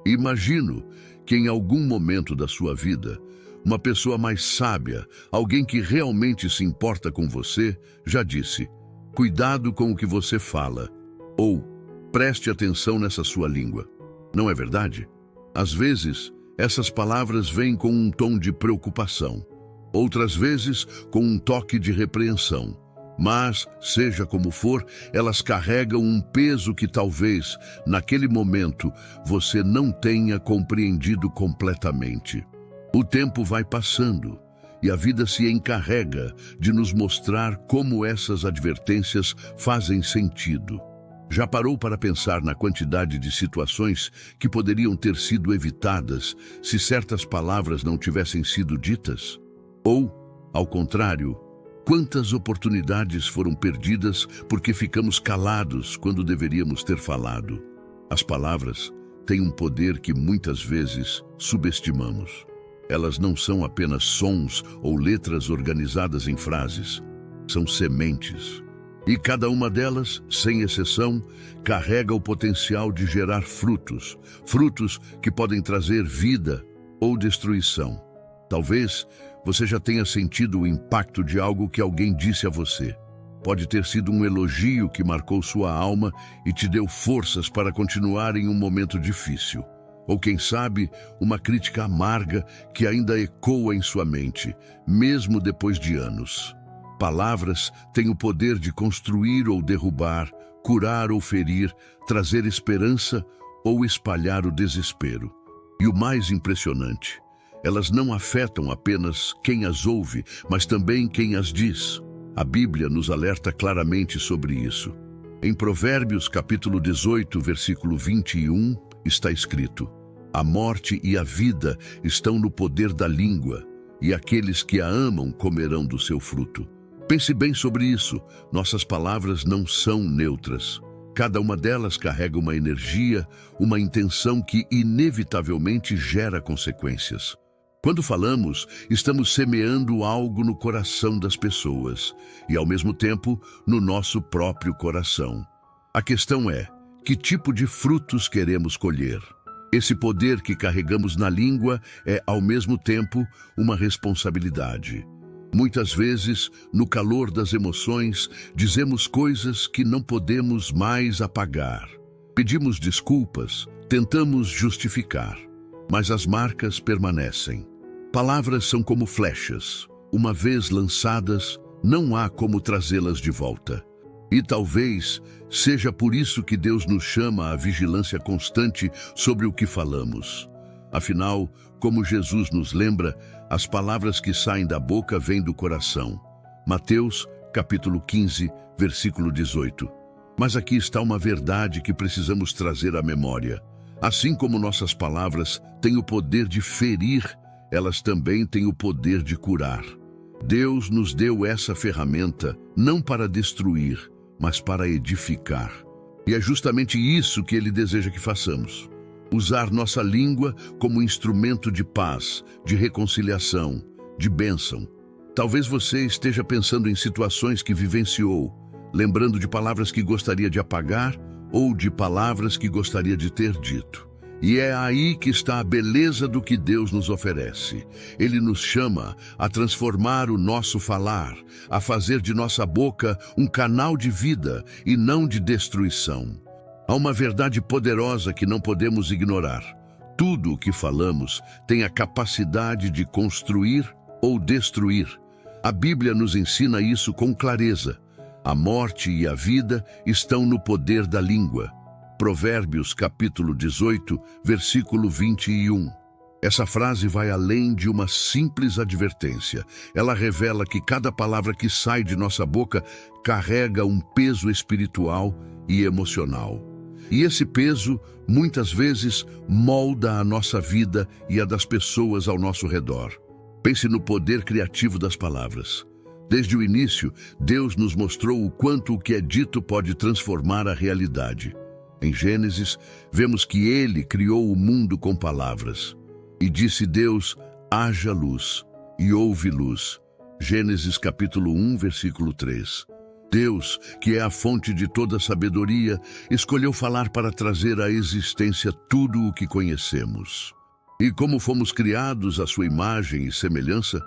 Imagino que em algum momento da sua vida, uma pessoa mais sábia, alguém que realmente se importa com você, já disse: cuidado com o que você fala, ou preste atenção nessa sua língua. Não é verdade? Às vezes, essas palavras vêm com um tom de preocupação, outras vezes com um toque de repreensão. Mas, seja como for, elas carregam um peso que talvez, naquele momento, você não tenha compreendido completamente. O tempo vai passando e a vida se encarrega de nos mostrar como essas advertências fazem sentido. Já parou para pensar na quantidade de situações que poderiam ter sido evitadas se certas palavras não tivessem sido ditas? Ou, ao contrário, quantas oportunidades foram perdidas porque ficamos calados quando deveríamos ter falado? As palavras têm um poder que muitas vezes subestimamos. Elas não são apenas sons ou letras organizadas em frases. São sementes. E cada uma delas, sem exceção, carrega o potencial de gerar frutos. Frutos que podem trazer vida ou destruição. Talvez você já tenha sentido o impacto de algo que alguém disse a você. Pode ter sido um elogio que marcou sua alma e te deu forças para continuar em um momento difícil. Ou quem sabe, uma crítica amarga que ainda ecoa em sua mente, mesmo depois de anos. Palavras têm o poder de construir ou derrubar, curar ou ferir, trazer esperança ou espalhar o desespero. E o mais impressionante, elas não afetam apenas quem as ouve, mas também quem as diz. A Bíblia nos alerta claramente sobre isso. Em Provérbios capítulo 18, versículo 21, está escrito: a morte e a vida estão no poder da língua, e aqueles que a amam comerão do seu fruto. Pense bem sobre isso. Nossas palavras não são neutras. Cada uma delas carrega uma energia, uma intenção que inevitavelmente gera consequências. Quando falamos, estamos semeando algo no coração das pessoas e, ao mesmo tempo, no nosso próprio coração. A questão é: que tipo de frutos queremos colher? Esse poder que carregamos na língua é, ao mesmo tempo, uma responsabilidade. Muitas vezes, no calor das emoções, dizemos coisas que não podemos mais apagar. Pedimos desculpas, tentamos justificar, mas as marcas permanecem. Palavras são como flechas. Uma vez lançadas, não há como trazê-las de volta. E talvez seja por isso que Deus nos chama à vigilância constante sobre o que falamos. Afinal, como Jesus nos lembra, as palavras que saem da boca vêm do coração. Mateus, capítulo 15, versículo 18. Mas aqui está uma verdade que precisamos trazer à memória. Assim como nossas palavras têm o poder de ferir, elas também têm o poder de curar. Deus nos deu essa ferramenta não para destruir, mas para edificar. E é justamente isso que Ele deseja que façamos. Usar nossa língua como instrumento de paz, de reconciliação, de bênção. Talvez você esteja pensando em situações que vivenciou, lembrando de palavras que gostaria de apagar ou de palavras que gostaria de ter dito. E é aí que está a beleza do que Deus nos oferece. Ele nos chama a transformar o nosso falar, a fazer de nossa boca um canal de vida e não de destruição. Há uma verdade poderosa que não podemos ignorar. Tudo o que falamos tem a capacidade de construir ou destruir. A Bíblia nos ensina isso com clareza. A morte e a vida estão no poder da língua. Provérbios capítulo 18, versículo 21. Essa frase vai além de uma simples advertência. Ela revela que cada palavra que sai de nossa boca carrega um peso espiritual e emocional. E esse peso, muitas vezes, molda a nossa vida e a das pessoas ao nosso redor. Pense no poder criativo das palavras. Desde o início, Deus nos mostrou o quanto o que é dito pode transformar a realidade. Em Gênesis, vemos que Ele criou o mundo com palavras. E disse Deus: haja luz, e houve luz. Gênesis capítulo 1, versículo 3. Deus, que é a fonte de toda sabedoria, escolheu falar para trazer à existência tudo o que conhecemos. E como fomos criados à sua imagem e semelhança,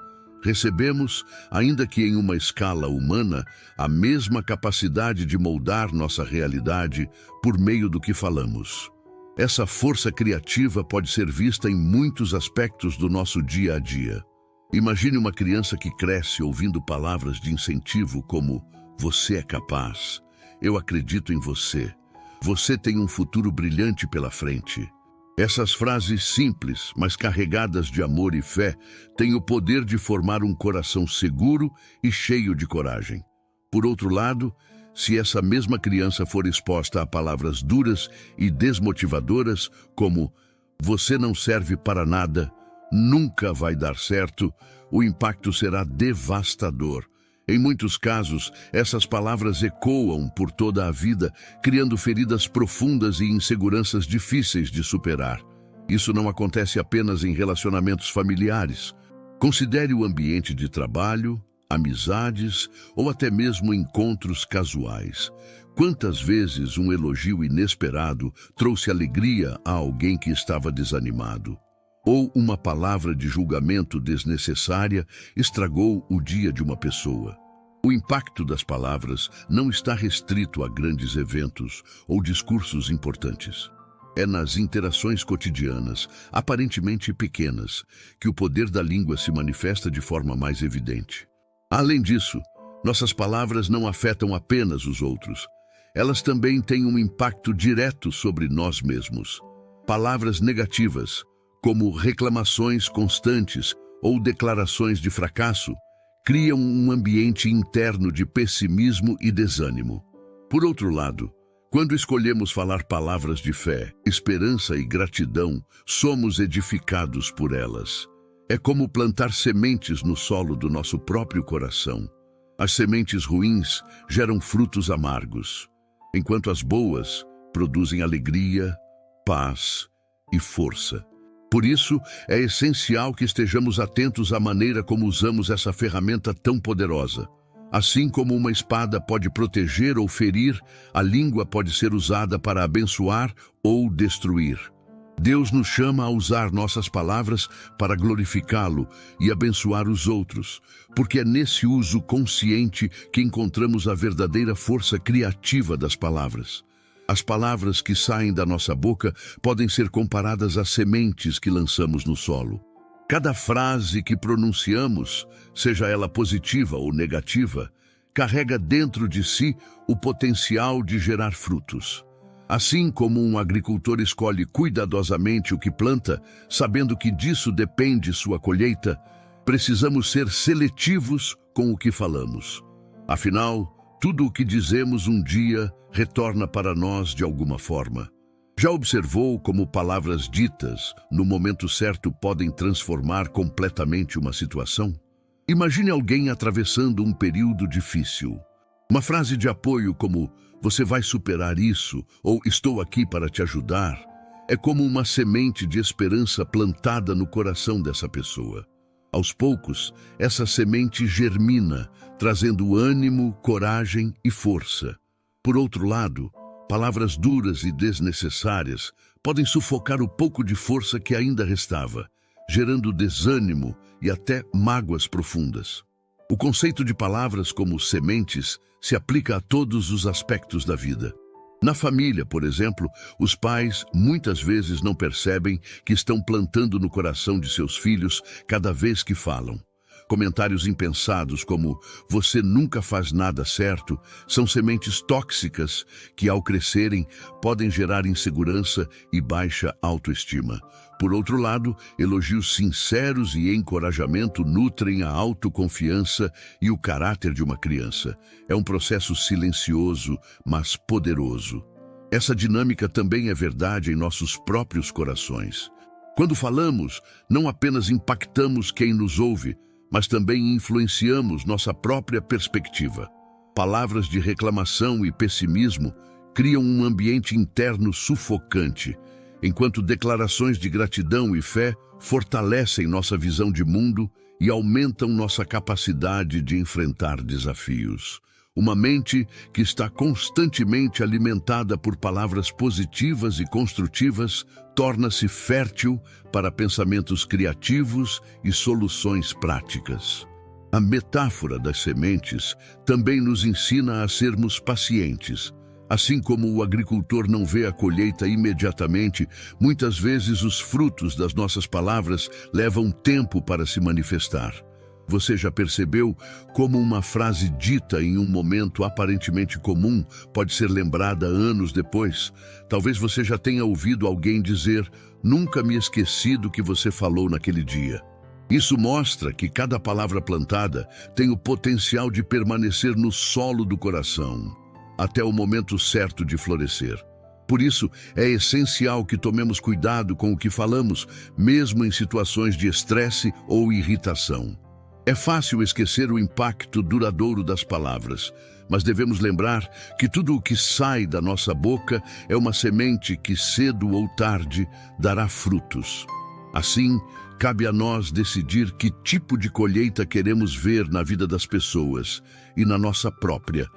recebemos, ainda que em uma escala humana, a mesma capacidade de moldar nossa realidade por meio do que falamos. Essa força criativa pode ser vista em muitos aspectos do nosso dia a dia. Imagine uma criança que cresce ouvindo palavras de incentivo como "Você é capaz", "Eu acredito em você", "Você tem um futuro brilhante pela frente". Essas frases simples, mas carregadas de amor e fé, têm o poder de formar um coração seguro e cheio de coragem. Por outro lado, se essa mesma criança for exposta a palavras duras e desmotivadoras, como "Você não serve para nada", "Nunca vai dar certo", o impacto será devastador. Em muitos casos, essas palavras ecoam por toda a vida, criando feridas profundas e inseguranças difíceis de superar. Isso não acontece apenas em relacionamentos familiares. Considere o ambiente de trabalho, amizades ou até mesmo encontros casuais. Quantas vezes um elogio inesperado trouxe alegria a alguém que estava desanimado? Ou uma palavra de julgamento desnecessária estragou o dia de uma pessoa. O impacto das palavras não está restrito a grandes eventos ou discursos importantes. É nas interações cotidianas, aparentemente pequenas, que o poder da língua se manifesta de forma mais evidente. Além disso, nossas palavras não afetam apenas os outros. Elas também têm um impacto direto sobre nós mesmos. Palavras negativas, como reclamações constantes ou declarações de fracasso, criam um ambiente interno de pessimismo e desânimo. Por outro lado, quando escolhemos falar palavras de fé, esperança e gratidão, somos edificados por elas. É como plantar sementes no solo do nosso próprio coração. As sementes ruins geram frutos amargos, enquanto as boas produzem alegria, paz e força. Por isso, é essencial que estejamos atentos à maneira como usamos essa ferramenta tão poderosa. Assim como uma espada pode proteger ou ferir, a língua pode ser usada para abençoar ou destruir. Deus nos chama a usar nossas palavras para glorificá-lo e abençoar os outros, porque é nesse uso consciente que encontramos a verdadeira força criativa das palavras. As palavras que saem da nossa boca podem ser comparadas às sementes que lançamos no solo. Cada frase que pronunciamos, seja ela positiva ou negativa, carrega dentro de si o potencial de gerar frutos. Assim como um agricultor escolhe cuidadosamente o que planta, sabendo que disso depende sua colheita, precisamos ser seletivos com o que falamos. Afinal, tudo o que dizemos um dia retorna para nós de alguma forma. Já observou como palavras ditas no momento certo podem transformar completamente uma situação? Imagine alguém atravessando um período difícil. Uma frase de apoio como "Você vai superar isso" ou "Estou aqui para te ajudar" é como uma semente de esperança plantada no coração dessa pessoa. Aos poucos, essa semente germina, trazendo ânimo, coragem e força. Por outro lado, palavras duras e desnecessárias podem sufocar o pouco de força que ainda restava, gerando desânimo e até mágoas profundas. O conceito de palavras como sementes se aplica a todos os aspectos da vida. Na família, por exemplo, os pais muitas vezes não percebem que estão plantando no coração de seus filhos cada vez que falam. Comentários impensados como "Você nunca faz nada certo" são sementes tóxicas que, ao crescerem, podem gerar insegurança e baixa autoestima. Por outro lado, elogios sinceros e encorajamento nutrem a autoconfiança e o caráter de uma criança. É um processo silencioso, mas poderoso. Essa dinâmica também é verdade em nossos próprios corações. Quando falamos, não apenas impactamos quem nos ouve, mas também influenciamos nossa própria perspectiva. Palavras de reclamação e pessimismo criam um ambiente interno sufocante, enquanto declarações de gratidão e fé fortalecem nossa visão de mundo e aumentam nossa capacidade de enfrentar desafios. Uma mente que está constantemente alimentada por palavras positivas e construtivas torna-se fértil para pensamentos criativos e soluções práticas. A metáfora das sementes também nos ensina a sermos pacientes. Assim como o agricultor não vê a colheita imediatamente, muitas vezes os frutos das nossas palavras levam tempo para se manifestar. Você já percebeu como uma frase dita em um momento aparentemente comum pode ser lembrada anos depois? Talvez você já tenha ouvido alguém dizer: "Nunca me esqueci do que você falou naquele dia." Isso mostra que cada palavra plantada tem o potencial de permanecer no solo do coração, até o momento certo de florescer. Por isso, é essencial que tomemos cuidado com o que falamos, mesmo em situações de estresse ou irritação. É fácil esquecer o impacto duradouro das palavras, mas devemos lembrar que tudo o que sai da nossa boca é uma semente que cedo ou tarde dará frutos. Assim, cabe a nós decidir que tipo de colheita queremos ver na vida das pessoas e na nossa própria.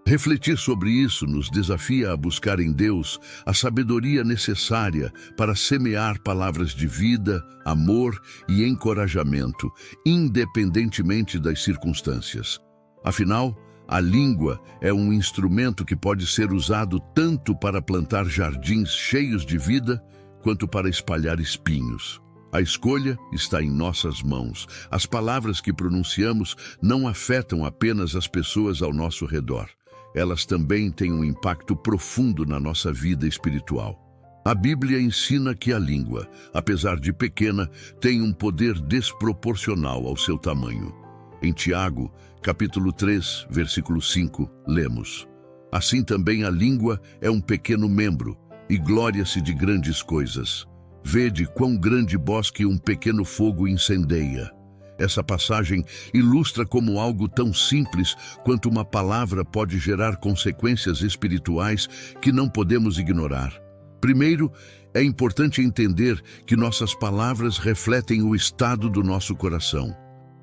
Refletir sobre isso nos desafia a buscar em Deus a sabedoria necessária para semear palavras de vida, amor e encorajamento, independentemente das circunstâncias. Afinal, a língua é um instrumento que pode ser usado tanto para plantar jardins cheios de vida, quanto para espalhar espinhos. A escolha está em nossas mãos. As palavras que pronunciamos não afetam apenas as pessoas ao nosso redor. Elas também têm um impacto profundo na nossa vida espiritual. A Bíblia ensina que a língua, apesar de pequena, tem um poder desproporcional ao seu tamanho. Em Tiago, capítulo 3, versículo 5, lemos: "Assim também a língua é um pequeno membro, e glória-se de grandes coisas. Vede quão grande bosque um pequeno fogo incendeia." Essa passagem ilustra como algo tão simples quanto uma palavra pode gerar consequências espirituais que não podemos ignorar. Primeiro, é importante entender que nossas palavras refletem o estado do nosso coração.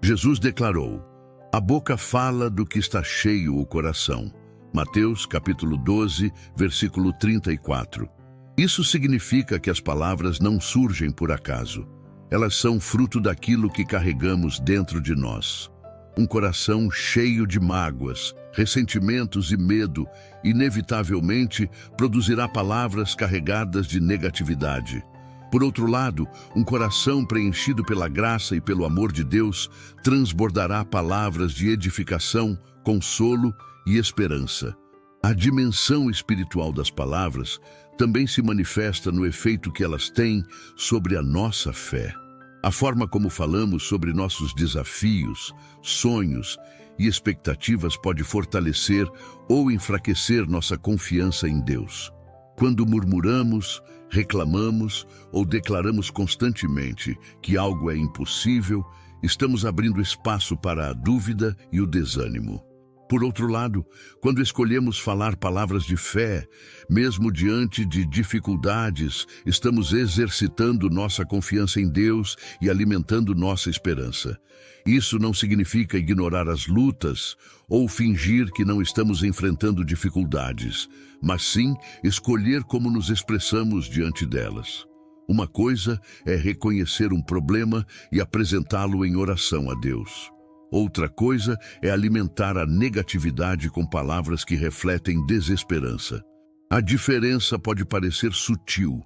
Jesus declarou: "A boca fala do que está cheio o coração." Mateus capítulo 12, versículo 34. Isso significa que as palavras não surgem por acaso. Elas são fruto daquilo que carregamos dentro de nós. Um coração cheio de mágoas, ressentimentos e medo, inevitavelmente produzirá palavras carregadas de negatividade. Por outro lado, um coração preenchido pela graça e pelo amor de Deus transbordará palavras de edificação, consolo e esperança. A dimensão espiritual das palavras também se manifesta no efeito que elas têm sobre a nossa fé. A forma como falamos sobre nossos desafios, sonhos e expectativas pode fortalecer ou enfraquecer nossa confiança em Deus. Quando murmuramos, reclamamos ou declaramos constantemente que algo é impossível, estamos abrindo espaço para a dúvida e o desânimo. Por outro lado, quando escolhemos falar palavras de fé, mesmo diante de dificuldades, estamos exercitando nossa confiança em Deus e alimentando nossa esperança. Isso não significa ignorar as lutas ou fingir que não estamos enfrentando dificuldades, mas sim escolher como nos expressamos diante delas. Uma coisa é reconhecer um problema e apresentá-lo em oração a Deus. Outra coisa é alimentar a negatividade com palavras que refletem desesperança. A diferença pode parecer sutil,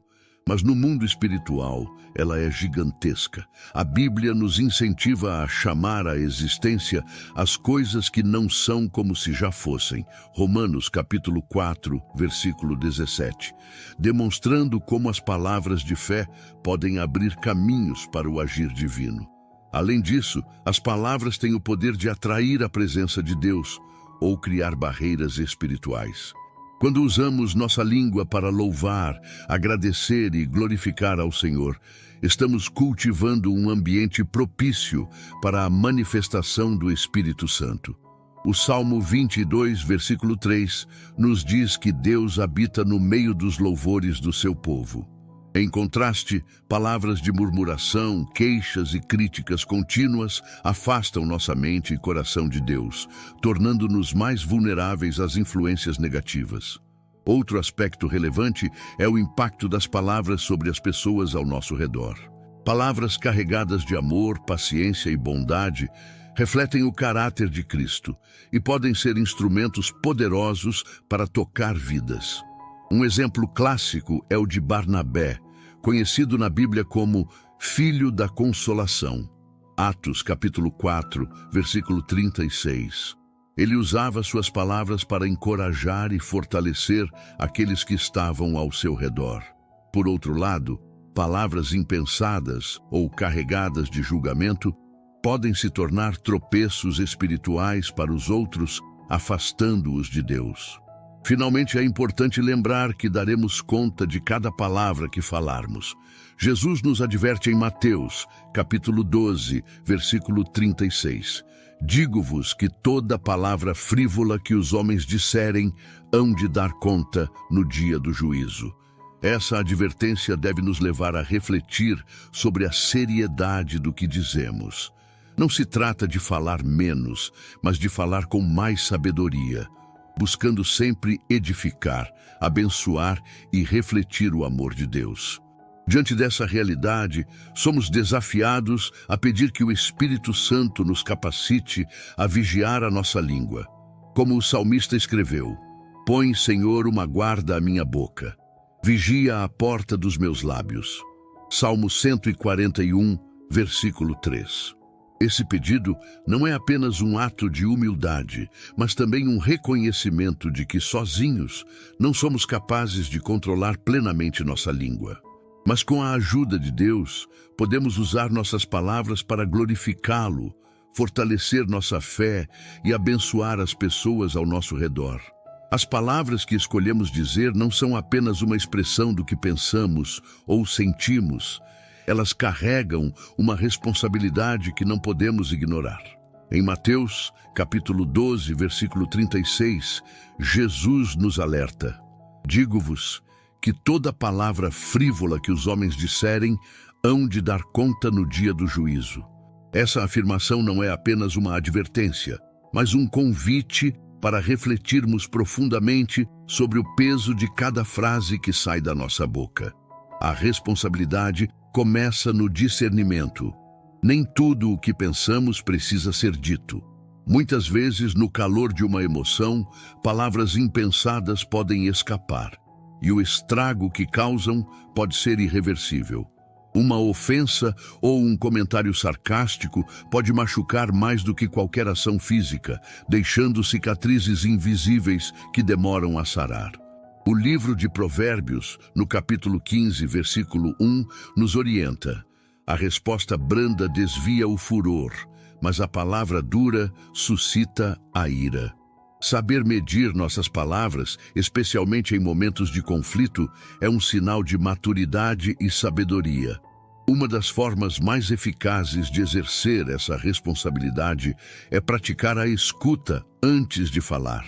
mas no mundo espiritual ela é gigantesca. A Bíblia nos incentiva a chamar à existência as coisas que não são como se já fossem. Romanos capítulo 4, versículo 17. Demonstrando como as palavras de fé podem abrir caminhos para o agir divino. Além disso, as palavras têm o poder de atrair a presença de Deus ou criar barreiras espirituais. Quando usamos nossa língua para louvar, agradecer e glorificar ao Senhor, estamos cultivando um ambiente propício para a manifestação do Espírito Santo. O Salmo 22, versículo 3, nos diz que Deus habita no meio dos louvores do seu povo. Em contraste, palavras de murmuração, queixas e críticas contínuas afastam nossa mente e coração de Deus, tornando-nos mais vulneráveis às influências negativas. Outro aspecto relevante é o impacto das palavras sobre as pessoas ao nosso redor. Palavras carregadas de amor, paciência e bondade refletem o caráter de Cristo e podem ser instrumentos poderosos para tocar vidas. Um exemplo clássico é o de Barnabé, conhecido na Bíblia como Filho da Consolação. Atos, capítulo 4, versículo 36. Ele usava suas palavras para encorajar e fortalecer aqueles que estavam ao seu redor. Por outro lado, palavras impensadas ou carregadas de julgamento podem se tornar tropeços espirituais para os outros, afastando-os de Deus. Finalmente, é importante lembrar que daremos conta de cada palavra que falarmos. Jesus nos adverte em Mateus, capítulo 12, versículo 36. Digo-vos que toda palavra frívola que os homens disserem hão de dar conta no dia do juízo. Essa advertência deve nos levar a refletir sobre a seriedade do que dizemos. Não se trata de falar menos, mas de falar com mais sabedoria, buscando sempre edificar, abençoar e refletir o amor de Deus. Diante dessa realidade, somos desafiados a pedir que o Espírito Santo nos capacite a vigiar a nossa língua. Como o salmista escreveu: "Põe, Senhor, uma guarda à minha boca. Vigia a porta dos meus lábios." Salmo 141, versículo 3. Esse pedido não é apenas um ato de humildade, mas também um reconhecimento de que sozinhos não somos capazes de controlar plenamente nossa língua. Mas com a ajuda de Deus, podemos usar nossas palavras para glorificá-lo, fortalecer nossa fé e abençoar as pessoas ao nosso redor. As palavras que escolhemos dizer não são apenas uma expressão do que pensamos ou sentimos. Elas carregam uma responsabilidade que não podemos ignorar. Em Mateus, capítulo 12, versículo 36, Jesus nos alerta: "Digo-vos que toda palavra frívola que os homens disserem hão de dar conta no dia do juízo." Essa afirmação não é apenas uma advertência, mas um convite para refletirmos profundamente sobre o peso de cada frase que sai da nossa boca. A responsabilidade começa no discernimento. Nem tudo o que pensamos precisa ser dito. Muitas vezes, no calor de uma emoção, palavras impensadas podem escapar, e o estrago que causam pode ser irreversível. Uma ofensa ou um comentário sarcástico pode machucar mais do que qualquer ação física, deixando cicatrizes invisíveis que demoram a sarar. O livro de Provérbios, no capítulo 15, versículo 1, nos orienta: "A resposta branda desvia o furor, mas a palavra dura suscita a ira." Saber medir nossas palavras, especialmente em momentos de conflito, é um sinal de maturidade e sabedoria. Uma das formas mais eficazes de exercer essa responsabilidade é praticar a escuta antes de falar.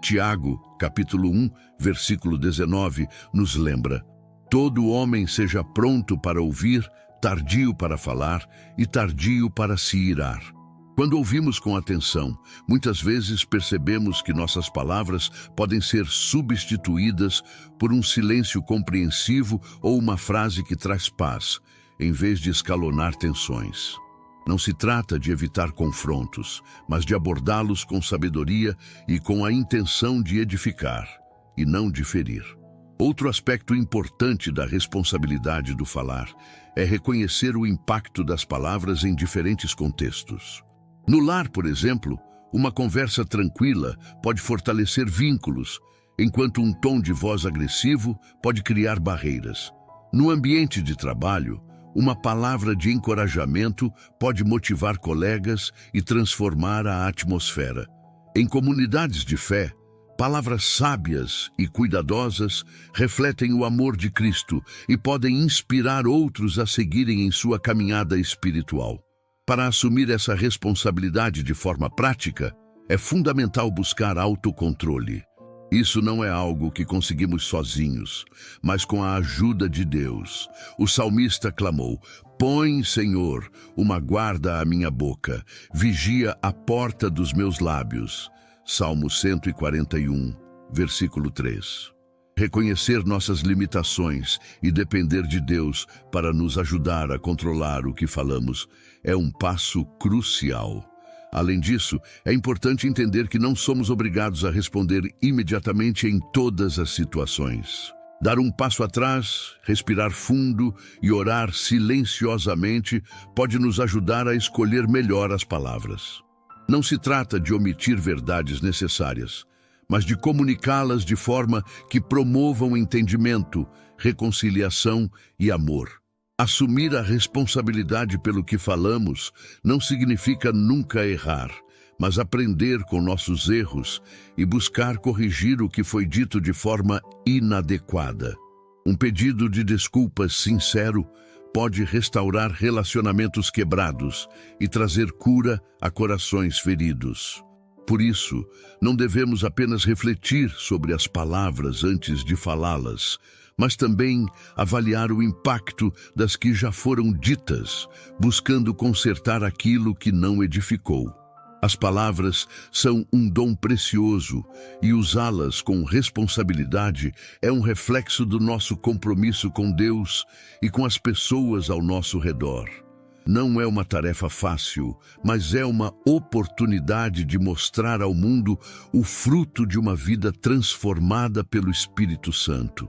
Tiago, capítulo 1, versículo 19, nos lembra: "Todo homem seja pronto para ouvir, tardio para falar e tardio para se irar." Quando ouvimos com atenção, muitas vezes percebemos que nossas palavras podem ser substituídas por um silêncio compreensivo ou uma frase que traz paz, em vez de escalonar tensões. Não se trata de evitar confrontos, mas de abordá-los com sabedoria e com a intenção de edificar, e não de ferir. Outro aspecto importante da responsabilidade do falar é reconhecer o impacto das palavras em diferentes contextos. No lar, por exemplo, uma conversa tranquila pode fortalecer vínculos, enquanto um tom de voz agressivo pode criar barreiras. No ambiente de trabalho, uma palavra de encorajamento pode motivar colegas e transformar a atmosfera. Em comunidades de fé, palavras sábias e cuidadosas refletem o amor de Cristo e podem inspirar outros a seguirem em sua caminhada espiritual. Para assumir essa responsabilidade de forma prática, é fundamental buscar autocontrole. Isso não é algo que conseguimos sozinhos, mas com a ajuda de Deus. O salmista clamou: "Põe, Senhor, uma guarda à minha boca, vigia a porta dos meus lábios." Salmo 141, versículo 3. Reconhecer nossas limitações e depender de Deus para nos ajudar a controlar o que falamos é um passo crucial. Além disso, é importante entender que não somos obrigados a responder imediatamente em todas as situações. Dar um passo atrás, respirar fundo e orar silenciosamente pode nos ajudar a escolher melhor as palavras. Não se trata de omitir verdades necessárias, mas de comunicá-las de forma que promovam entendimento, reconciliação e amor. Assumir a responsabilidade pelo que falamos não significa nunca errar, mas aprender com nossos erros e buscar corrigir o que foi dito de forma inadequada. Um pedido de desculpas sincero pode restaurar relacionamentos quebrados e trazer cura a corações feridos. Por isso, não devemos apenas refletir sobre as palavras antes de falá-las, mas também avaliar o impacto das que já foram ditas, buscando consertar aquilo que não edificou. As palavras são um dom precioso e usá-las com responsabilidade é um reflexo do nosso compromisso com Deus e com as pessoas ao nosso redor. Não é uma tarefa fácil, mas é uma oportunidade de mostrar ao mundo o fruto de uma vida transformada pelo Espírito Santo.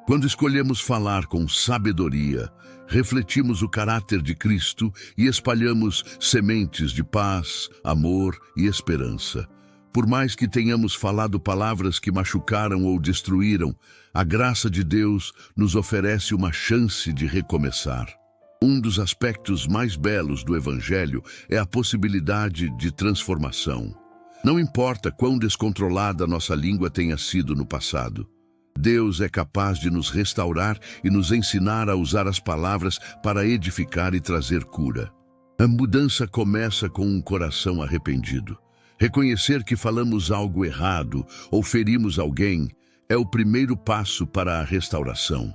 Quando escolhemos falar com sabedoria, refletimos o caráter de Cristo e espalhamos sementes de paz, amor e esperança. Por mais que tenhamos falado palavras que machucaram ou destruíram, a graça de Deus nos oferece uma chance de recomeçar. Um dos aspectos mais belos do Evangelho é a possibilidade de transformação. Não importa quão descontrolada nossa língua tenha sido no passado, Deus é capaz de nos restaurar e nos ensinar a usar as palavras para edificar e trazer cura. A mudança começa com um coração arrependido. Reconhecer que falamos algo errado ou ferimos alguém é o primeiro passo para a restauração.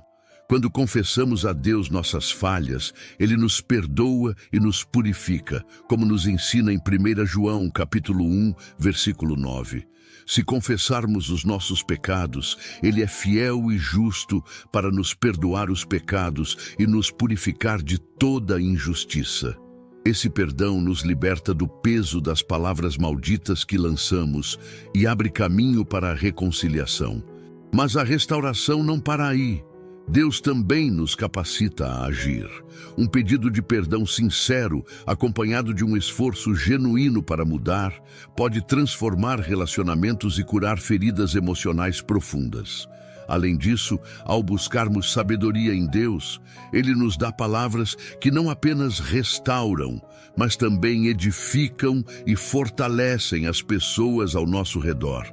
Quando confessamos a Deus nossas falhas, Ele nos perdoa e nos purifica, como nos ensina em 1 João, capítulo 1, versículo 9. Se confessarmos os nossos pecados, Ele é fiel e justo para nos perdoar os pecados e nos purificar de toda injustiça. Esse perdão nos liberta do peso das palavras malditas que lançamos e abre caminho para a reconciliação. Mas a restauração não para aí. Deus também nos capacita a agir. Um pedido de perdão sincero, acompanhado de um esforço genuíno para mudar, pode transformar relacionamentos e curar feridas emocionais profundas. Além disso, ao buscarmos sabedoria em Deus, Ele nos dá palavras que não apenas restauram, mas também edificam e fortalecem as pessoas ao nosso redor.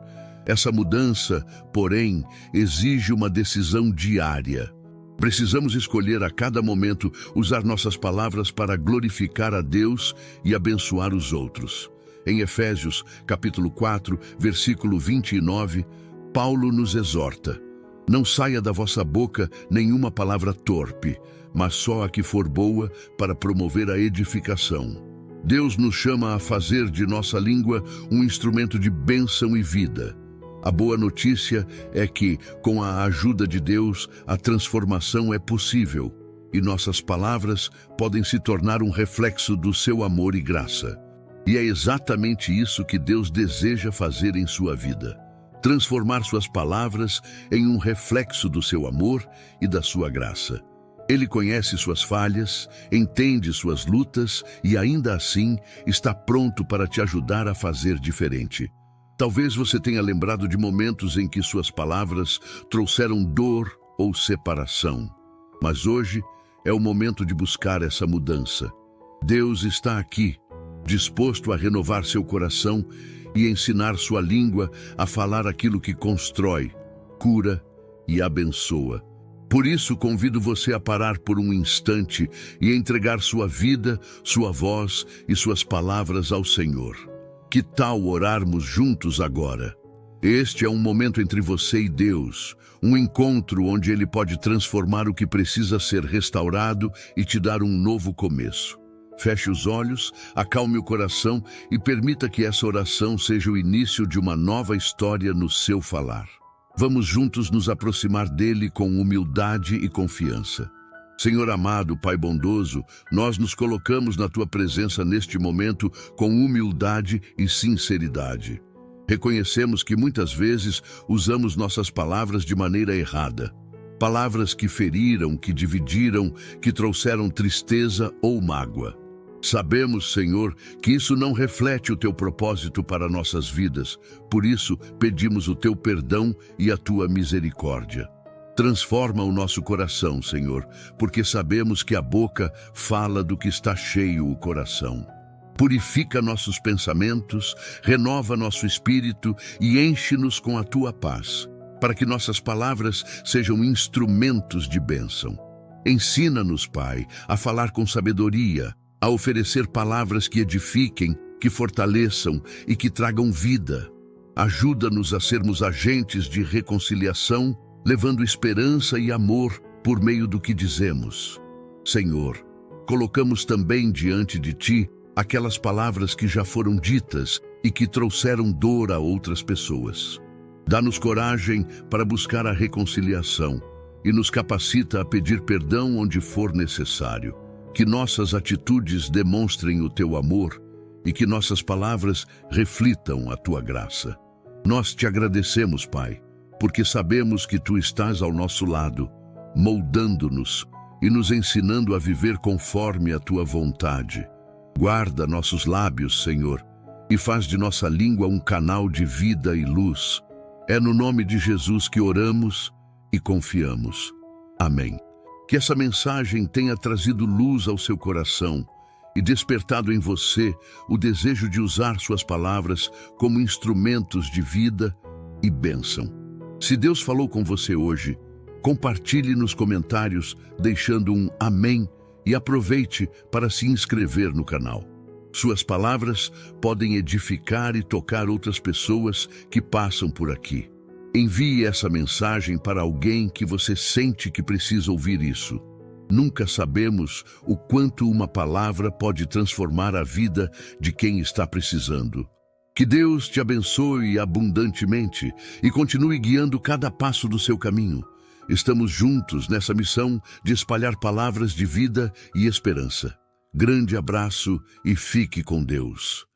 Essa mudança, porém, exige uma decisão diária. Precisamos escolher a cada momento usar nossas palavras para glorificar a Deus e abençoar os outros. Em Efésios, capítulo 4, versículo 29, Paulo nos exorta: "Não saia da vossa boca nenhuma palavra torpe, mas só a que for boa para promover a edificação." Deus nos chama a fazer de nossa língua um instrumento de bênção e vida. A boa notícia é que, com a ajuda de Deus, a transformação é possível e nossas palavras podem se tornar um reflexo do seu amor e graça. E é exatamente isso que Deus deseja fazer em sua vida: transformar suas palavras em um reflexo do seu amor e da sua graça. Ele conhece suas falhas, entende suas lutas e, ainda assim, está pronto para te ajudar a fazer diferente. Talvez você tenha lembrado de momentos em que suas palavras trouxeram dor ou separação. Mas hoje é o momento de buscar essa mudança. Deus está aqui, disposto a renovar seu coração e ensinar sua língua a falar aquilo que constrói, cura e abençoa. Por isso, convido você a parar por um instante e entregar sua vida, sua voz e suas palavras ao Senhor. Que tal orarmos juntos agora? Este é um momento entre você e Deus, um encontro onde Ele pode transformar o que precisa ser restaurado e te dar um novo começo. Feche os olhos, acalme o coração e permita que essa oração seja o início de uma nova história no seu falar. Vamos juntos nos aproximar dele com humildade e confiança. Senhor amado, Pai bondoso, nós nos colocamos na Tua presença neste momento com humildade e sinceridade. Reconhecemos que muitas vezes usamos nossas palavras de maneira errada. Palavras que feriram, que dividiram, que trouxeram tristeza ou mágoa. Sabemos, Senhor, que isso não reflete o Teu propósito para nossas vidas. Por isso, pedimos o Teu perdão e a Tua misericórdia. Transforma o nosso coração, Senhor, porque sabemos que a boca fala do que está cheio o coração. Purifica nossos pensamentos, renova nosso espírito e enche-nos com a Tua paz, para que nossas palavras sejam instrumentos de bênção. Ensina-nos, Pai, a falar com sabedoria, a oferecer palavras que edifiquem, que fortaleçam e que tragam vida. Ajuda-nos a sermos agentes de reconciliação, levando esperança e amor por meio do que dizemos. Senhor, colocamos também diante de Ti aquelas palavras que já foram ditas e que trouxeram dor a outras pessoas. Dá-nos coragem para buscar a reconciliação e nos capacita a pedir perdão onde for necessário. Que nossas atitudes demonstrem o Teu amor e que nossas palavras reflitam a Tua graça. Nós Te agradecemos, Pai, porque sabemos que Tu estás ao nosso lado, moldando-nos e nos ensinando a viver conforme a Tua vontade. Guarda nossos lábios, Senhor, e faz de nossa língua um canal de vida e luz. É no nome de Jesus que oramos e confiamos. Amém. Que essa mensagem tenha trazido luz ao seu coração e despertado em você o desejo de usar suas palavras como instrumentos de vida e bênção. Se Deus falou com você hoje, compartilhe nos comentários deixando um amém e aproveite para se inscrever no canal. Suas palavras podem edificar e tocar outras pessoas que passam por aqui. Envie essa mensagem para alguém que você sente que precisa ouvir isso. Nunca sabemos o quanto uma palavra pode transformar a vida de quem está precisando. Que Deus te abençoe abundantemente e continue guiando cada passo do seu caminho. Estamos juntos nessa missão de espalhar palavras de vida e esperança. Grande abraço e fique com Deus.